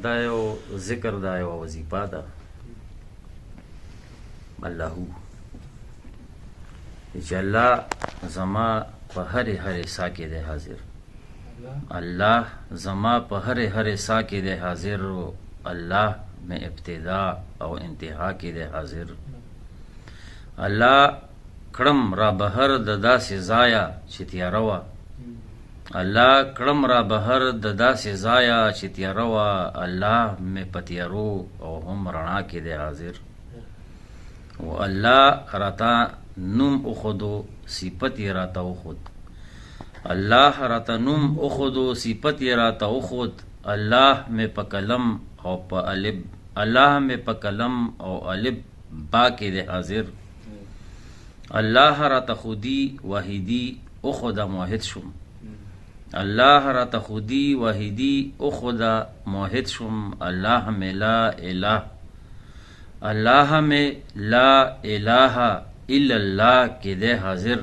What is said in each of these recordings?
دا یو ذکر دا یو وظیفه ده اللهو چې الله زما په هرې سا کې دی حاضر الله زما په هرې سا کې دی حاضر الله میں ابتدا او انتها کې دی حاضر الله کړم را بهر د داسې ځایه چې تیاره وه الله کړم را بهر د داسې ځایه چې تیاره وه الله مې په تیارو او هم رڼا کې دی حاضر و الله راته نوم اخدو صفت یې راته وخود الله راته نوم اخدو صفت یې راته وخود الله مې په قلم او په الف الله مې په قلم او الف با کې دی حاضر الله راته خودي واحدي اخدا موحد شم الله راته خودي واحدي اخدا موحد شم الله مې لا اله الله مې لا اله الا الله کې دی حاضر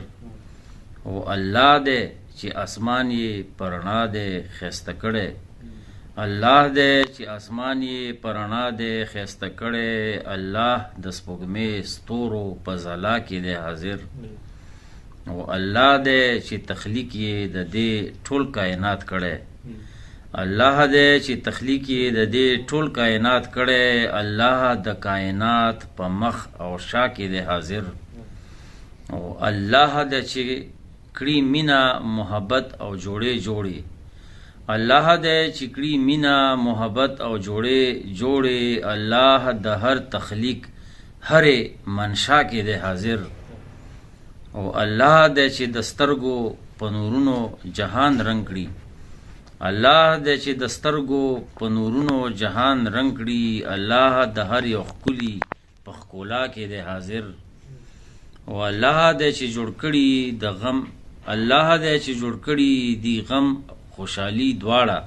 او الله دې چې اسمان یې پرنا دې خسته کړي الله دې چې اسمان یې پرنا دې خسته کړي الله د سپوږمۍ ستورو په ځلا کې دی حاضر او الله دې چې تخلیق یې د دې ټول کائنات کړي الله دې چې تخلیق یې د دې ټول کائنات کړي الله د کائنات په مخ او شا کې دی حاضر او الله دې چې کړي مینا محبت او جوړې الله دې چې کړي مینا محبت او جوړې الله د هر تخلیق هرې منشا کې دی حاضر او الله دې چې د سترګو په نورونو جهان رنګ کړي الله دې چې د سترګو په نورونو جهان رنګ کړي الله د هر یو ښکلي په ښکلا کې دی حاضر او الله دې چې جوړ کړي د غم الله دې چې جوړ کړي دی غم خوشحالي دواړه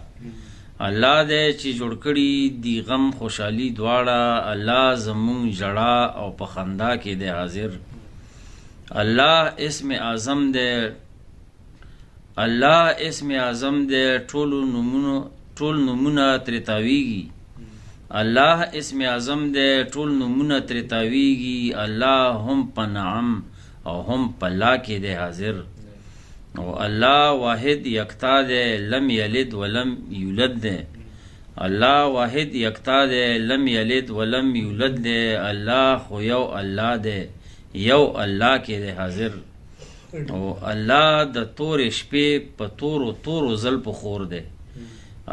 الله دې چې جوړ کړي دی غم خوشحالي دواړه الله زمونږ ژړا او په خندا کې دی حاضر الله اسم اعظم دې الله اسم اعظم دې ټول نمونه ترې تاویږي الله اسم اعظم دې ټول نمونه ترې تاویږي الله هم په نعم او هم په لا کې دی حاضر او الله واحد یکتا دی لم یلد ولم یولد دی الله واحد یکتا دی لم یلد ولم یولد دی الله خو یو الله دی یو الله کې دی حاضر او الله د تورې شپې په تورو زلفو خور دی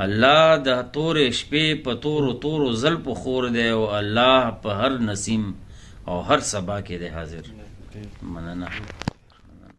الله د تورې شپې په تورو زلفو خور دی او الله په هر نسیم او هر صبا کې دی حاضر مننه